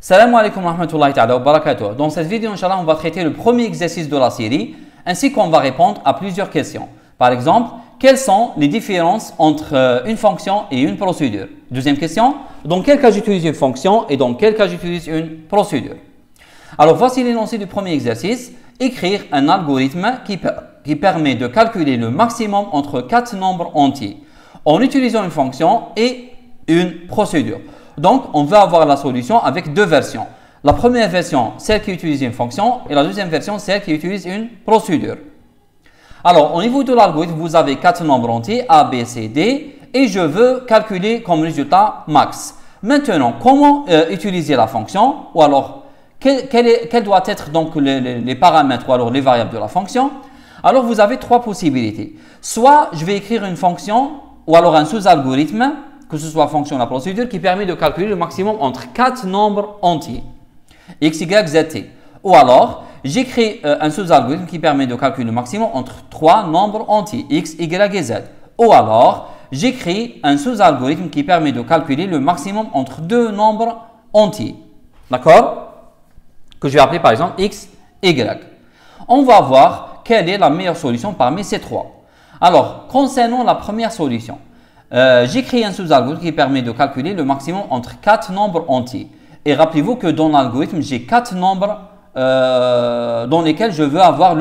Salam alaikum wa rahmatullahi ta'ala wa barakatuh. Dans cette vidéo, Inch'Allah, on va traiter le premier exercice de la série, ainsi qu'on va répondre à plusieurs questions. Par exemple, quelles sont les différences entre une fonction et une procédure? Deuxième question, dans quel cas j'utilise une fonction et dans quel cas j'utilise une procédure? Alors, voici l'énoncé du premier exercice. Écrire un algorithme qui permet de calculer le maximum entre 4 nombres entiers en utilisant une fonction et une procédure. Donc, on va avoir la solution avec deux versions. La première version, celle qui utilise une fonction, et la deuxième version, celle qui utilise une procédure. Alors, au niveau de l'algorithme, vous avez 4 nombres entiers, A, B, C, D, et je veux calculer comme résultat max. Maintenant, comment utiliser la fonction, ou alors, quels doivent être donc les paramètres, ou alors les variables de la fonction? Alors, vous avez trois possibilités. Soit, je vais écrire une fonction, ou alors un sous-algorithme, que ce soit fonction ou la procédure, qui permet de calculer le maximum entre 4 nombres entiers, x, y, z, t. Ou alors, j'écris un sous-algorithme qui permet de calculer le maximum entre 3 nombres entiers, x, y et z. Ou alors, j'écris un sous-algorithme qui permet de calculer le maximum entre 2 nombres entiers. D'accord? Que je vais appeler par exemple x, y. On va voir quelle est la meilleure solution parmi ces trois. Alors, concernant la première solution, j'écris un sous-algorithme qui permet de calculer le maximum entre 4 nombres entiers. Et rappelez-vous que dans l'algorithme, j'ai 4 nombres pour lesquels je veux avoir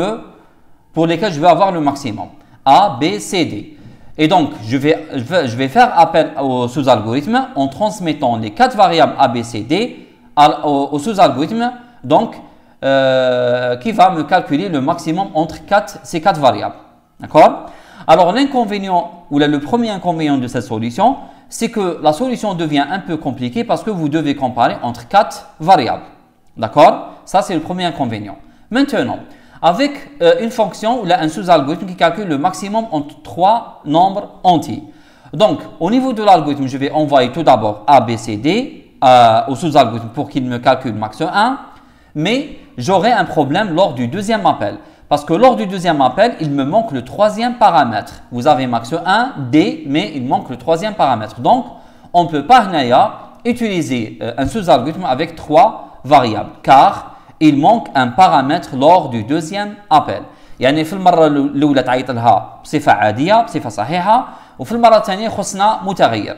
le maximum. A, B, C, D. Et donc, je vais faire appel au sous-algorithme en transmettant les 4 variables A, B, C, D au sous-algorithme donc qui va me calculer le maximum entre ces 4 variables. D'accord? Alors, l'inconvénient ou le premier inconvénient de cette solution, c'est que la solution devient un peu compliquée parce que vous devez comparer entre 4 variables. D'accord? Ça, c'est le premier inconvénient. Maintenant, avec une fonction ou un sous-algorithme qui calcule le maximum entre 3 nombres entiers. Donc, au niveau de l'algorithme, je vais envoyer tout d'abord A, B, C, D au sous-algorithme pour qu'il me calcule max 1. Mais j'aurai un problème lors du deuxième appel. Parce que lors du deuxième appel, il me manque le troisième paramètre. Vous avez max 1, D, mais il manque le troisième paramètre. Donc, on ne peut pas utiliser un sous-algorithme avec 3 variables. Car il manque un paramètre lors du deuxième appel. يعني في المرة الأولى تعيط لها بصفة عادية بصفة صحيحة وفي المرة الثانية خصنا متغير.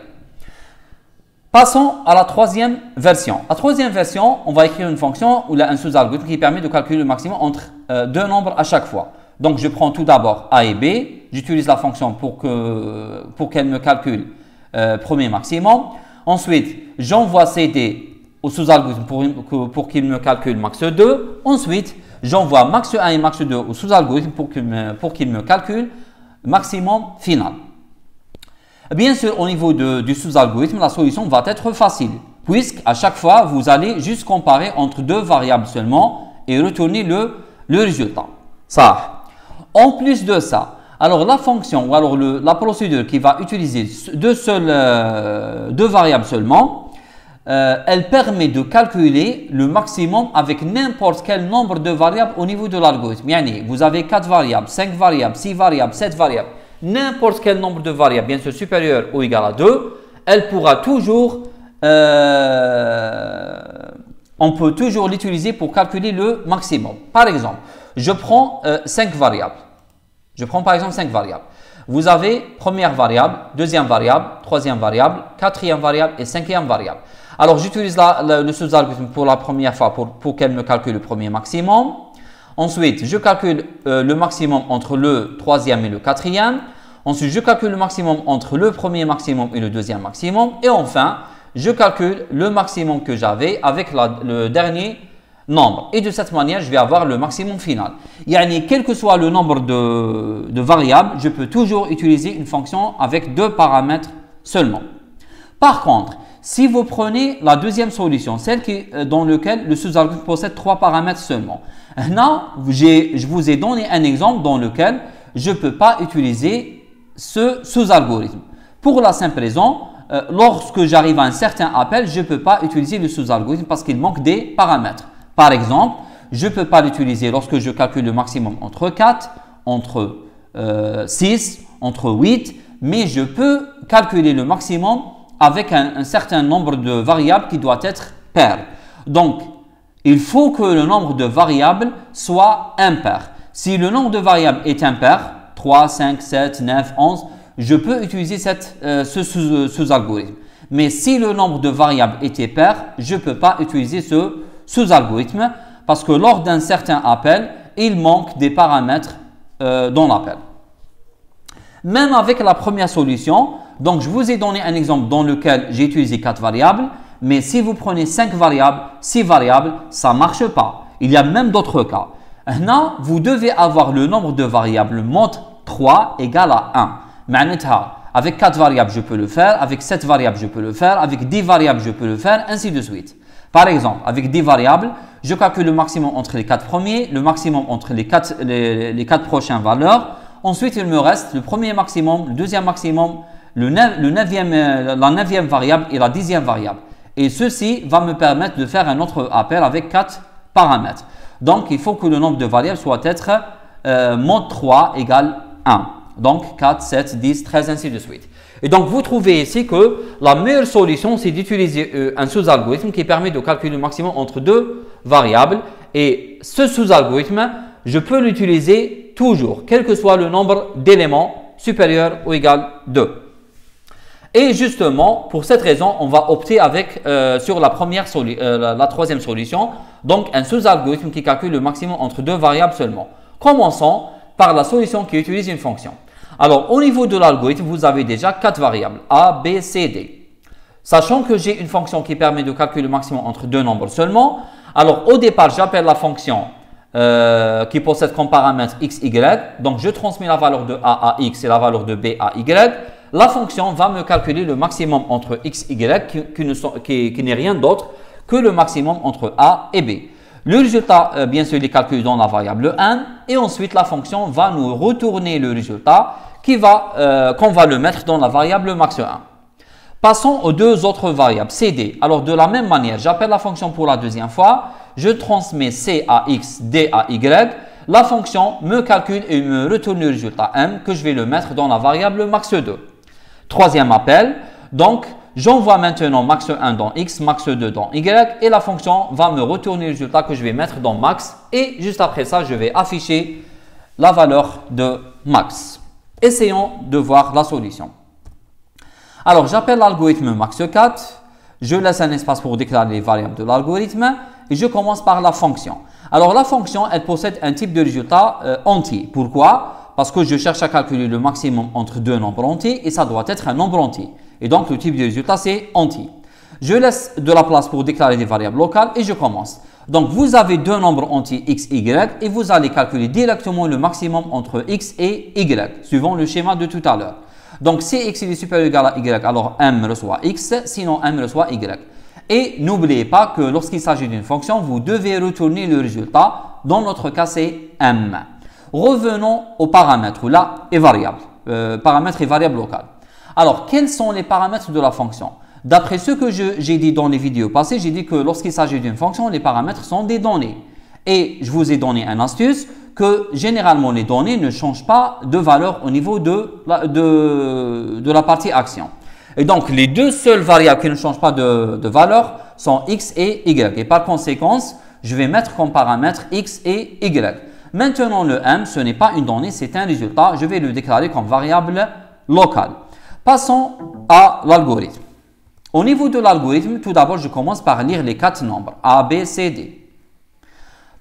Passons à la troisième version. La troisième version, on va écrire une fonction ou un sous-algorithme qui permet de calculer le maximum entre 2 nombres à chaque fois. Donc, je prends tout d'abord A et B. J'utilise la fonction pour qu'elle me calcule premier maximum. Ensuite, j'envoie CD au sous-algorithme pour qu'il me calcule max 2. Ensuite, j'envoie max 1 et max 2 au sous-algorithme pour qu'il me calcule maximum final. Bien sûr, au niveau du sous-algorithme, la solution va être facile, puisqu'à chaque fois, vous allez juste comparer entre 2 variables seulement et retourner le résultat. Ça. En plus de ça, alors la fonction ou alors la procédure qui va utiliser deux variables seulement, elle permet de calculer le maximum avec n'importe quel nombre de variables au niveau de l'algorithme. Yani, vous avez 4 variables, 5 variables, 6 variables, 7 variables. N'importe quel nombre de variables, bien sûr supérieur ou égal à 2, elle pourra toujours, on peut toujours l'utiliser pour calculer le maximum. Par exemple, je prends 5 variables. Je prends par exemple 5 variables. Vous avez première variable, deuxième variable, troisième variable, quatrième variable et cinquième variable. Alors, j'utilise le sous-algorithme pour la première fois pour qu'elle me calcule le premier maximum. Ensuite, je calcule le maximum entre le troisième et le quatrième. Ensuite, je calcule le maximum entre le premier maximum et le deuxième maximum. Et enfin, je calcule le maximum que j'avais avec le dernier nombre. Et de cette manière, je vais avoir le maximum final. Yani, quel que soit le nombre de variables, je peux toujours utiliser une fonction avec 2 paramètres seulement. Par contre, si vous prenez la deuxième solution, celle dans laquelle le sous-algorithme possède 3 paramètres seulement, là, je vous ai donné un exemple dans lequel je ne peux pas utiliser ce sous-algorithme. Pour la simple raison, lorsque j'arrive à un certain appel, je ne peux pas utiliser le sous-algorithme parce qu'il manque des paramètres. Par exemple, je ne peux pas l'utiliser lorsque je calcule le maximum entre 4, entre 6, entre 8, mais je peux calculer le maximum avec un certain nombre de variables qui doit être pair. Donc, il faut que le nombre de variables soit impair. Si le nombre de variables est impair, 3, 5, 7, 9, 11, je peux utiliser ce sous-algorithme. Mais si le nombre de variables est pair, je ne peux pas utiliser ce sous-algorithme parce que lors d'un certain appel, il manque des paramètres dans l'appel. Même avec la première solution, donc je vous ai donné un exemple dans lequel j'ai utilisé 4 variables, mais si vous prenez 5 variables, 6 variables, ça ne marche pas. Il y a même d'autres cas. Là, vous devez avoir le nombre de variables mode 3 égale à 1. معناتها avec 4 variables, je peux le faire. Avec 7 variables, je peux le faire. Avec 10 variables, je peux le faire, ainsi de suite. Par exemple, avec 10 variables, je calcule le maximum entre les 4 premiers, le maximum entre les 4 prochaines valeurs. Ensuite, il me reste le premier maximum, le deuxième maximum, la 9e variable et la 10e variable. Et ceci va me permettre de faire un autre appel avec 4 paramètres. Donc, il faut que le nombre de variables soit être mode 3 égale 1. Donc 4, 7, 10, 13, ainsi de suite. Et donc vous trouvez ici que la meilleure solution, c'est d'utiliser un sous-algorithme qui permet de calculer le maximum entre 2 variables. Et ce sous-algorithme, je peux l'utiliser toujours, quel que soit le nombre d'éléments supérieur ou égal 2. Et justement, pour cette raison, on va opter sur la troisième solution, donc un sous-algorithme qui calcule le maximum entre 2 variables seulement. Commençons par la solution qui utilise une fonction. Alors, au niveau de l'algorithme, vous avez déjà 4 variables, A, B, C, D. Sachant que j'ai une fonction qui permet de calculer le maximum entre 2 nombres seulement, alors au départ, j'appelle la fonction qui possède comme paramètre x, y. Donc, je transmets la valeur de A à x et la valeur de B à y. La fonction va me calculer le maximum entre x, y, qui n'est rien d'autre que le maximum entre A et B. Le résultat, bien sûr, il est calculé dans la variable n et ensuite la fonction va nous retourner le résultat qu'on va le mettre dans la variable max 1. Passons aux 2 autres variables, c, d. Alors, de la même manière, j'appelle la fonction pour la deuxième fois, je transmets c à x, d à y. La fonction me calcule et me retourne le résultat m que je vais le mettre dans la variable max 2. Troisième appel, donc, j'envoie maintenant max 1 dans x, max 2 dans y et la fonction va me retourner le résultat que je vais mettre dans max et juste après ça, je vais afficher la valeur de max. Essayons de voir la solution. Alors, j'appelle l'algorithme max 4, je laisse un espace pour déclarer les variables de l'algorithme et je commence par la fonction. Alors, la fonction, elle possède un type de résultat entier. Pourquoi? Parce que je cherche à calculer le maximum entre 2 nombres entiers et ça doit être un nombre entier. Et donc, le type de résultat, c'est entier. Je laisse de la place pour déclarer des variables locales et je commence. Donc, vous avez 2 nombres entiers x, y et vous allez calculer directement le maximum entre x et y, suivant le schéma de tout à l'heure. Donc, si x est supérieur ou égal à y, alors m reçoit x, sinon m reçoit y. Et n'oubliez pas que lorsqu'il s'agit d'une fonction, vous devez retourner le résultat. Dans notre cas, c'est m. Revenons aux paramètres, là, et variables. Paramètres et variables locales. Alors, quels sont les paramètres de la fonction? D'après ce que j'ai dit dans les vidéos passées, j'ai dit que lorsqu'il s'agit d'une fonction, les paramètres sont des données. Et je vous ai donné une astuce que généralement les données ne changent pas de valeur au niveau de la partie action. Et donc, les 2 seules variables qui ne changent pas de valeur sont x et y. Et par conséquent, je vais mettre comme paramètre x et y. Maintenant, le m, ce n'est pas une donnée, c'est un résultat. Je vais le déclarer comme variable locale. Passons à l'algorithme. Au niveau de l'algorithme, tout d'abord, je commence par lire les 4 nombres A, B, C, D.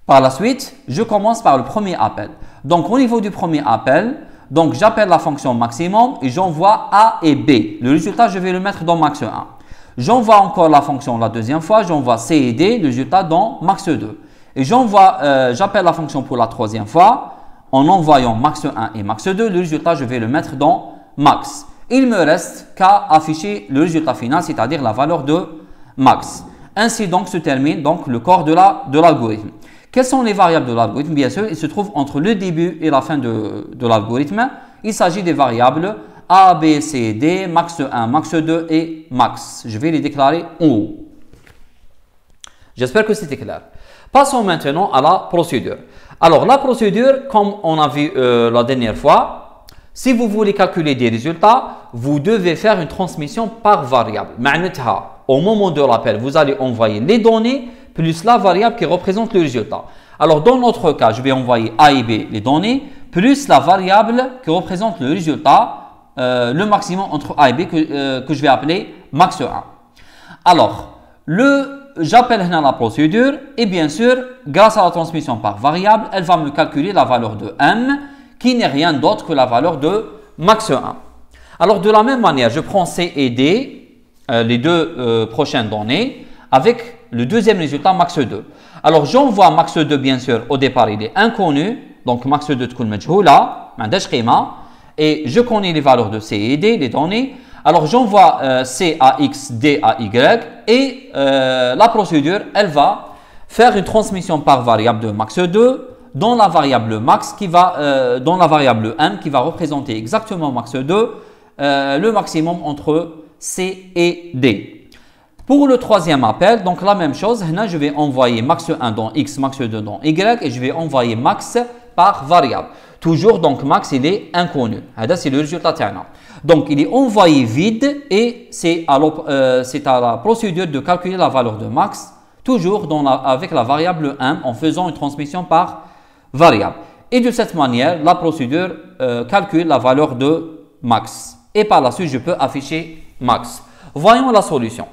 Par la suite, je commence par le premier appel. Donc, au niveau du premier appel, j'appelle la fonction maximum et j'envoie A et B. Le résultat, je vais le mettre dans max 1. J'envoie encore la fonction la deuxième fois, j'envoie C et D, le résultat dans max 2. Et j'appelle la fonction pour la troisième fois, en envoyant max 1 et max 2, le résultat, je vais le mettre dans max. Il me reste qu'à afficher le résultat final, c'est-à-dire la valeur de max. Ainsi donc se termine le corps de l'algorithme. Quelles sont les variables de l'algorithme? Bien sûr, il se trouve entre le début et la fin de l'algorithme. Il s'agit des variables A, B, C, D, max 1, max 2 et max. Je vais les déclarer en haut. J'espère que c'était clair. Passons maintenant à la procédure. Alors, la procédure, comme on a vu la dernière fois, si vous voulez calculer des résultats, vous devez faire une transmission par variable. Au moment de l'appel, vous allez envoyer les données, plus la variable qui représente le résultat. Alors, dans notre cas, je vais envoyer A et B les données, plus la variable qui représente le résultat, le maximum entre A et B que je vais appeler max 1. Alors, j'appelle la procédure et bien sûr, grâce à la transmission par variable, elle va me calculer la valeur de M qui n'est rien d'autre que la valeur de max 1. Alors, de la même manière, je prends C et D, les deux prochaines données, avec le deuxième résultat max 2. Alors, j'envoie max 2, bien sûr, au départ, il est inconnu. Donc, max 2 تكون مجهولة, ما عندهاش قيمة. Et je connais les valeurs de C et D, les données. Alors, j'envoie C à X, D à Y. Et la procédure, elle va faire une transmission par variable de max 2 dans la variable max dans la variable M qui va représenter exactement max 2, le maximum entre C et D. Pour le troisième appel, donc la même chose, je vais envoyer max 1 dans X, max 2 dans Y et je vais envoyer max par variable. Toujours, donc max, il est inconnu. C'est le résultat. Donc, il est envoyé vide et c'est à la procédure de calculer la valeur de max, toujours avec la variable M en faisant une transmission par variable. Et de cette manière, la procédure calcule la valeur de max. Et par la suite, je peux afficher max. Voyons la solution.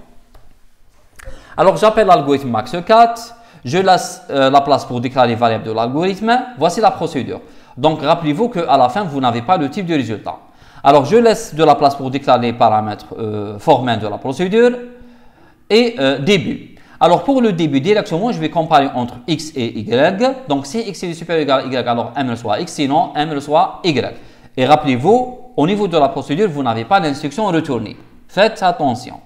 Alors, j'appelle l'algorithme max 4. Je laisse la place pour déclarer les variables de l'algorithme. Voici la procédure. Donc, rappelez-vous qu'à la fin, vous n'avez pas le type de résultat. Alors, je laisse de la place pour déclarer les paramètres formels de la procédure et début. Alors, pour le début, directement, je vais comparer entre X et Y. Donc, si X est supérieur ou égal à Y, alors M reçoit X, sinon M reçoit Y. Et rappelez-vous, au niveau de la procédure, vous n'avez pas d'instruction retournée. Faites attention.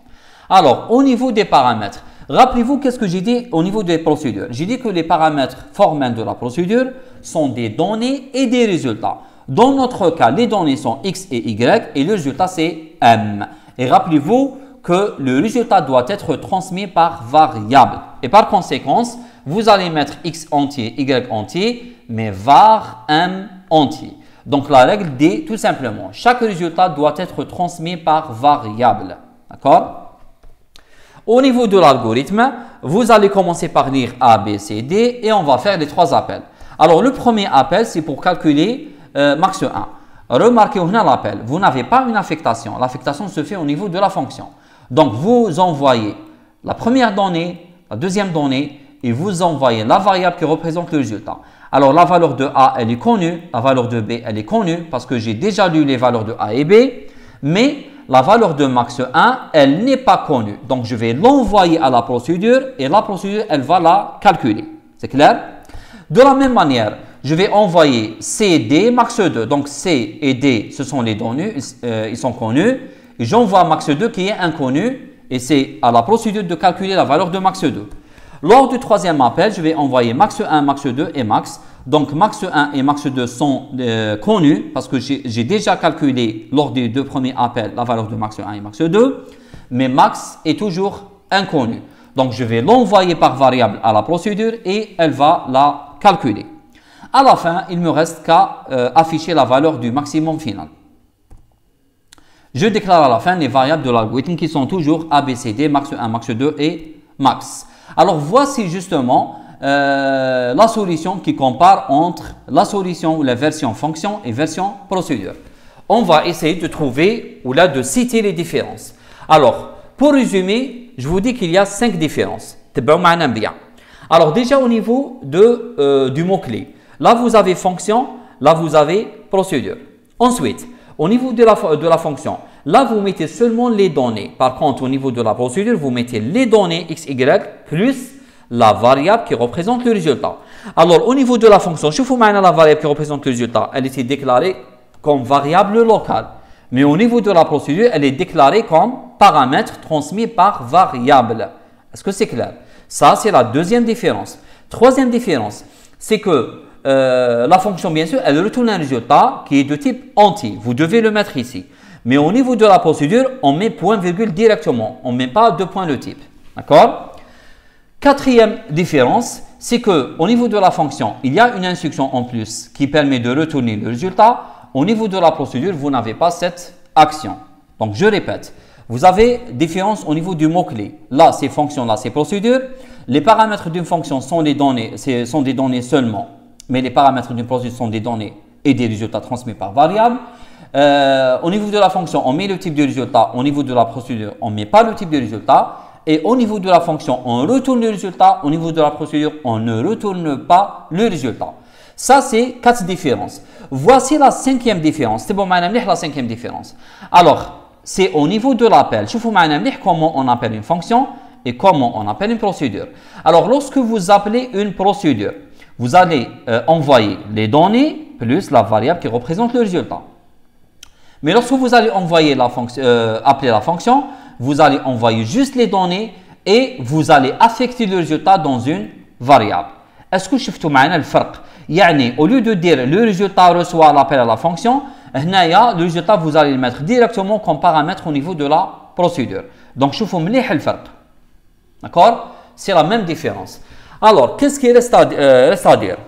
Alors, au niveau des paramètres, rappelez-vous qu'est-ce que j'ai dit au niveau des procédures. J'ai dit que les paramètres formels de la procédure sont des données et des résultats. Dans notre cas, les données sont X et Y et le résultat c'est M. Et rappelez-vous que le résultat doit être transmis par variable. Et par conséquent, vous allez mettre X entier, Y entier, mais var M entier. Donc la règle dit tout simplement, chaque résultat doit être transmis par variable. D'accord? Au niveau de l'algorithme, vous allez commencer par lire A, B, C, D et on va faire les trois appels. Alors le premier appel, c'est pour calculer max 1. Remarquez où l'appel, vous n'avez pas une affectation. L'affectation se fait au niveau de la fonction. Donc vous envoyez la première donnée, la deuxième donnée et vous envoyez la variable qui représente le résultat. Alors la valeur de A, elle est connue, la valeur de B, elle est connue parce que j'ai déjà lu les valeurs de A et B, mais la valeur de max 1, elle n'est pas connue. Donc je vais l'envoyer à la procédure et la procédure, elle va la calculer. C'est clair? De la même manière, je vais envoyer C et D max 2. Donc C et D, ce sont les données, ils sont connus. Et j'envoie max 2 qui est inconnu et c'est à la procédure de calculer la valeur de max 2. Lors du troisième appel, je vais envoyer max 1, max 2 et max. Donc max 1 et max 2 sont connus parce que j'ai déjà calculé lors des deux premiers appels la valeur de max 1 et max 2. Mais max est toujours inconnu. Donc je vais l'envoyer par variable à la procédure et elle va la calculer. À la fin, il me reste qu'à afficher la valeur du maximum final. Je déclare à la fin les variables de l'algorithme qui sont toujours A, B, C, D, max 1, max 2 et max. Alors voici justement la solution qui compare entre la solution ou la version fonction et version procédure. On va essayer de trouver ou là de citer les différences. Alors, pour résumer, je vous dis qu'il y a 5 différences. Bien. Alors déjà au niveau du mot-clé, là vous avez fonction, là vous avez procédure. Ensuite, au niveau de la fonction, là vous mettez seulement les données. Par contre, au niveau de la procédure, vous mettez les données x, y plus la variable qui représente le résultat. Alors au niveau de la fonction, je vous mets la variable qui représente le résultat, elle était déclarée comme variable locale. Mais au niveau de la procédure, elle est déclarée comme paramètre transmis par variable. Est-ce que c'est clair? Ça, c'est la deuxième différence. Troisième différence, c'est que la fonction, bien sûr, elle retourne un résultat qui est de type entier. Vous devez le mettre ici. Mais au niveau de la procédure, on met point virgule directement. On ne met pas de point de type. D'accord? Quatrième différence, c'est qu'au niveau de la fonction, il y a une instruction en plus qui permet de retourner le résultat. Au niveau de la procédure, vous n'avez pas cette action. Donc, je répète, vous avez différence au niveau du mot-clé. Là, c'est fonction, là, c'est procédure. les paramètres d'une fonction sont des données seulement, mais les paramètres d'une procédure sont des données et des résultats transmis par variable. Au niveau de la fonction, on met le type de résultat. Au niveau de la procédure, on ne met pas le type de résultat. Et au niveau de la fonction, on retourne le résultat. Au niveau de la procédure, on ne retourne pas le résultat. Ça, c'est 4 différences. Voici la 5e différence. C'est bon, la 5e différence. Alors, c'est au niveau de l'appel. Je vous montre comment on appelle une fonction et comment on appelle une procédure. Alors, lorsque vous appelez une procédure, vous allez envoyer les données plus la variable qui représente le résultat. Mais lorsque vous allez envoyer appeler la fonction, vous allez envoyer juste les données et vous allez affecter le résultat dans une variable. Est-ce que vous voyez le différence? Yani, au lieu de dire le résultat reçoit l'appel à la fonction, le résultat vous allez le mettre directement comme paramètre au niveau de la procédure. Donc, je vous montre le différence. D'accord? C'est la même différence. Alors, qu'est-ce qui reste à dire?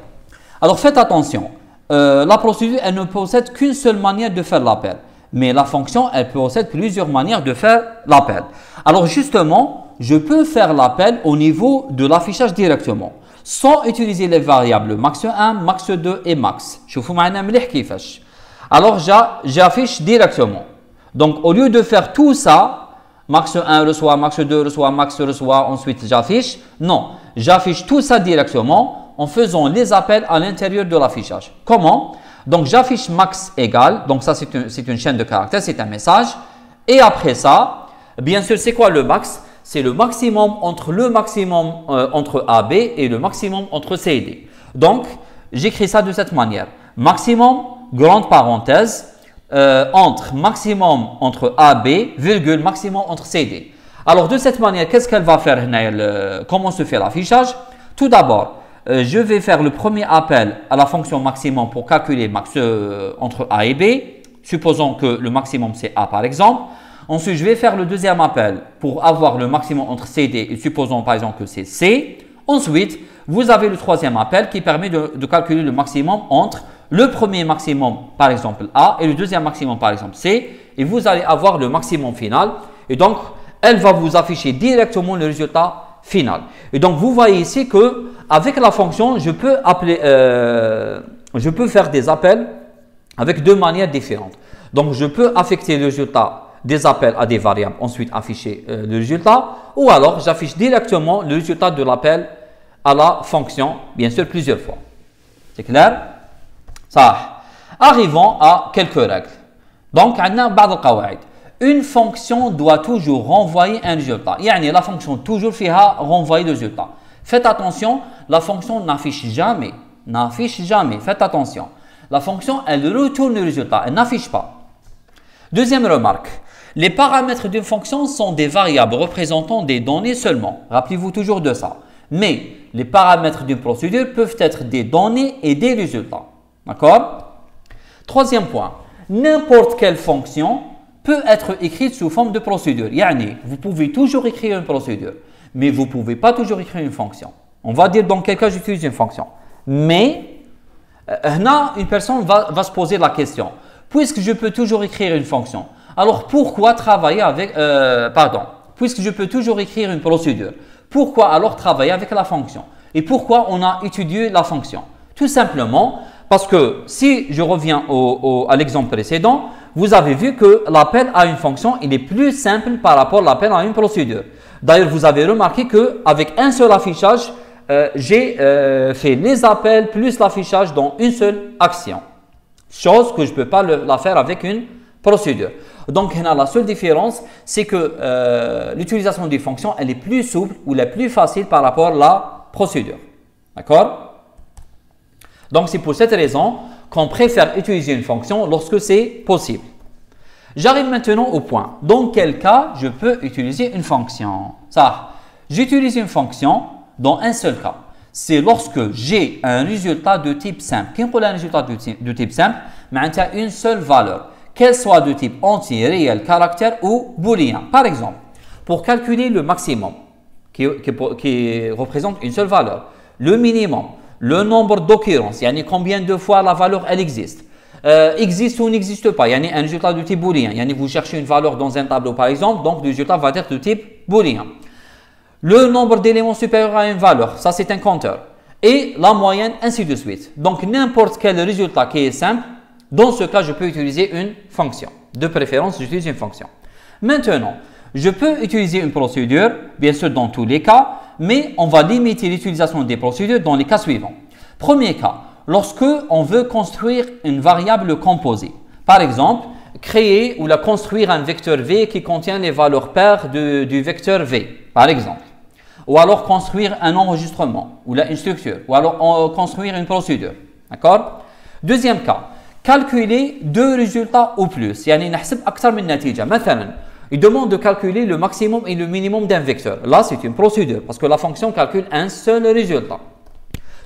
Alors, faites attention. La procédure, elle ne possède qu'une seule manière de faire l'appel. Mais la fonction, elle possède plusieurs manières de faire l'appel. Alors, justement, je peux faire l'appel au niveau de l'affichage directement, sans utiliser les variables max 1, max 2 et max. Je vous montre كيفاش. Alors, j'affiche directement. Donc, au lieu de faire tout ça, max 1 reçoit, max 2 reçoit, max reçoit, ensuite j'affiche. Non, j'affiche tout ça directement en faisant les appels à l'intérieur de l'affichage. Comment? Donc, j'affiche max égal. Donc, ça, c'est une chaîne de caractères, c'est un message. Et après ça, bien sûr, c'est quoi le max? C'est le maximum entre entre A, B et le maximum entre C et D. Donc, j'écris ça de cette manière. Maximum, grande parenthèse, entre maximum entre A, B, virgule, maximum entre C et D. Alors, de cette manière, qu'est-ce qu'elle va faire? Comment se fait l'affichage? Tout d'abord, je vais faire le premier appel à la fonction maximum pour calculer max entre A et B. Supposons que le maximum c'est A par exemple. Ensuite, je vais faire le deuxième appel pour avoir le maximum entre C et D. Et supposons par exemple que c'est C. Ensuite, vous avez le troisième appel qui permet de calculer le maximum entre le premier maximum par exemple A et le deuxième maximum par exemple C. Et vous allez avoir le maximum final. Et donc, elle va vous afficher directement le résultat final. Et donc, vous voyez ici que avec la fonction, je peux faire des appels avec deux manières différentes. Donc, je peux affecter le résultat des appels à des variables, ensuite afficher le résultat, ou alors j'affiche directement le résultat de l'appel à la fonction, bien sûr plusieurs fois. C'est clair? Ça. Arrivons à quelques règles. Donc, une fonction doit toujours renvoyer un résultat. Yani, la fonction toujours fera renvoyer le résultat. Faites attention, la fonction n'affiche jamais. Faites attention. La fonction, elle retourne le résultat, elle n'affiche pas. Deuxième remarque, les paramètres d'une fonction sont des variables représentant des données seulement. Rappelez-vous toujours de ça. Mais les paramètres d'une procédure peuvent être des données et des résultats. D'accord? Troisième point, n'importe quelle fonction peut être écrite sous forme de procédure. Yani, vous pouvez toujours écrire une procédure, mais vous ne pouvez pas toujours écrire une fonction. On va dire dans quel cas j'utilise une fonction. Mais, une personne va se poser la question. Puisque je peux toujours écrire une fonction, alors pourquoi travailler avec… puisque je peux toujours écrire une procédure, pourquoi alors travailler avec la fonction? Et pourquoi on a étudié la fonction? Tout simplement parce que si je reviens à l'exemple précédent, vous avez vu que l'appel à une fonction, il est plus simple par rapport à l'appel à une procédure. D'ailleurs, vous avez remarqué qu'avec un seul affichage, j'ai fait les appels plus l'affichage dans une seule action. Chose que je ne peux pas la faire avec une procédure. Donc, la seule différence, c'est que l'utilisation des fonctions, elle est plus souple ou la plus facile par rapport à la procédure. D'accord? Donc, c'est pour cette raison qu'on préfère utiliser une fonction lorsque c'est possible. J'arrive maintenant au point. Dans quel cas je peux utiliser une fonction? Ça, j'utilise une fonction dans un seul cas. C'est lorsque j'ai un résultat de type simple. Quand on a un résultat de type simple, mais il y a une seule valeur, qu'elle soit de type entier, réel, caractère ou booléen. Par exemple, pour calculer le maximum, qui représente une seule valeur, le minimum, le nombre d'occurrences, yani combien de fois la valeur elle existe, existe ou n'existe pas, yani un résultat de type booléen, yani vous cherchez une valeur dans un tableau par exemple, donc le résultat va être de type booléen. Le nombre d'éléments supérieur à une valeur, ça c'est un compteur. Et la moyenne, ainsi de suite. Donc n'importe quel résultat qui est simple, dans ce cas, je peux utiliser une fonction. De préférence, j'utilise une fonction. Maintenant, je peux utiliser une procédure, bien sûr dans tous les cas, mais on va limiter l'utilisation des procédures dans les cas suivants. Premier cas, lorsque on veut construire une variable composée. Par exemple, créer ou construire un vecteur V qui contient les valeurs paires du vecteur V, par exemple. Ou alors construire un enregistrement, ou une structure, ou alors construire une procédure. D'accord? Deuxième cas, calculer deux résultats ou plus. يعني نحسب أكثر من نتيجة. مثلا, il demande de calculer le maximum et le minimum d'un vecteur. Là, c'est une procédure, parce que la fonction calcule un seul résultat.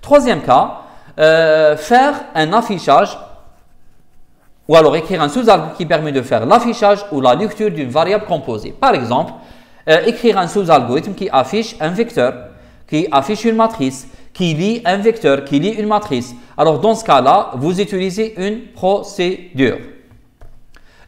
Troisième cas, faire un affichage, ou alors écrire un sous-algorithme qui permet de faire l'affichage ou la lecture d'une variable composée. Par exemple, écrire un sous-algorithme qui affiche un vecteur, qui affiche une matrice, qui lit un vecteur, qui lit une matrice. Alors dans ce cas-là, vous utilisez une procédure.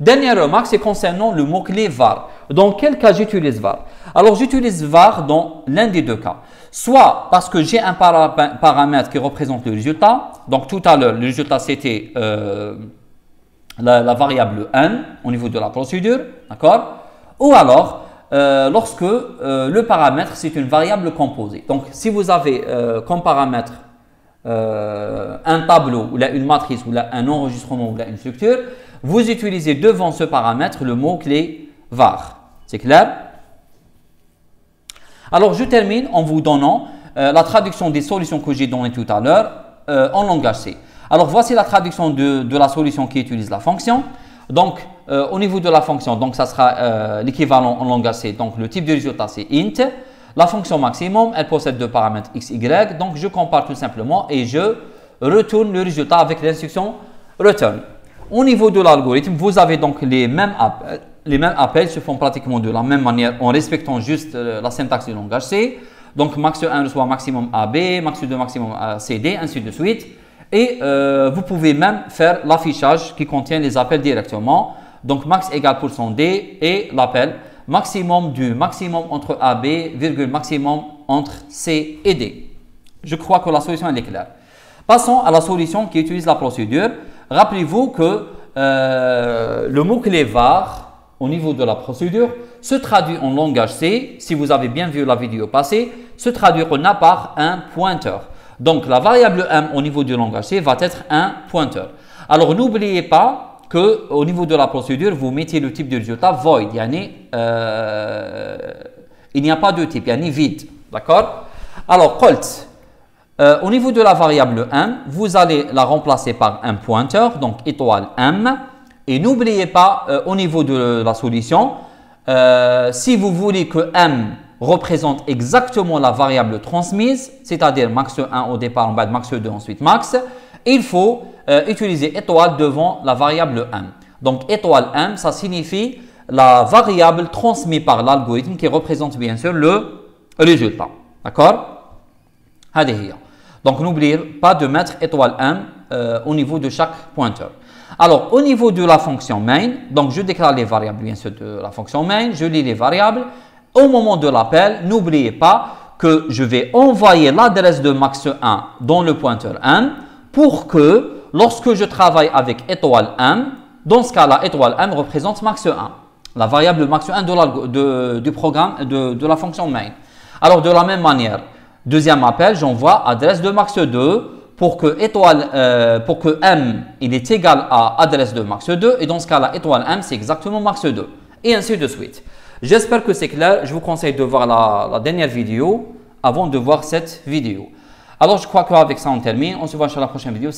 Dernière remarque, c'est concernant le mot-clé var. Dans quel cas j'utilise var? Alors j'utilise var dans l'un des deux cas. Soit parce que j'ai un paramètre qui représente le résultat. Donc tout à l'heure, le résultat c'était la variable n au niveau de la procédure. D'accord? Ou alors, lorsque le paramètre c'est une variable composée. Donc si vous avez comme paramètre un tableau ou là, une matrice ou là, un enregistrement ou là, une structure, vous utilisez devant ce paramètre le mot-clé var. C'est clair? Alors je termine en vous donnant la traduction des solutions que j'ai données tout à l'heure en langage C. Alors voici la traduction de la solution qui utilise la fonction. Donc au niveau de la fonction, donc ça sera l'équivalent en langage C. Donc le type de résultat c'est int. La fonction maximum, elle possède deux paramètres x, y. Donc je compare tout simplement et je retourne le résultat avec l'instruction return. Au niveau de l'algorithme, vous avez donc les mêmes appels se font pratiquement de la même manière en respectant juste la syntaxe du langage C. Donc max 1 reçoit maximum AB, max 2 maximum CD, ainsi de suite. Et vous pouvez même faire l'affichage qui contient les appels directement. Donc max égale %D et l'appel maximum du maximum entre AB, virgule maximum entre C et D. Je crois que la solution elle est claire. Passons à la solution qui utilise la procédure. Rappelez-vous que le mot-clé var au niveau de la procédure se traduit en langage C, si vous avez bien vu la vidéo passée, se traduira par un pointeur. Donc la variable m au niveau du langage C va être un pointeur. Alors n'oubliez pas qu'au niveau de la procédure, vous mettez le type de résultat void, il n'y a pas de type, vide. D'accord? Alors, colt. Au niveau de la variable m, vous allez la remplacer par un pointeur, donc étoile m. Et n'oubliez pas, au niveau de la solution, si vous voulez que m représente exactement la variable transmise, c'est-à-dire max 1 au départ, en bas de max 2, ensuite max, il faut utiliser étoile devant la variable m. Donc étoile m, ça signifie la variable transmise par l'algorithme qui représente bien sûr le résultat. D'accord? Donc n'oubliez pas de mettre étoile m au niveau de chaque pointeur. Alors au niveau de la fonction main, donc je déclare les variables bien sûr de la fonction main, je lis les variables. Au moment de l'appel, n'oubliez pas que je vais envoyer l'adresse de max 1 dans le pointeur m pour que lorsque je travaille avec étoile m, dans ce cas-là, étoile m représente max 1, la variable max 1 du programme de la fonction main. Alors de la même manière, deuxième appel, j'envoie adresse de max 2 pour que m il est égal à adresse de max 2 et dans ce cas-là, étoile m c'est exactement max 2 et ainsi de suite. J'espère que c'est clair. Je vous conseille de voir la dernière vidéo avant de voir cette vidéo. Alors je crois qu'avec ça on termine. On se voit sur la prochaine vidéo.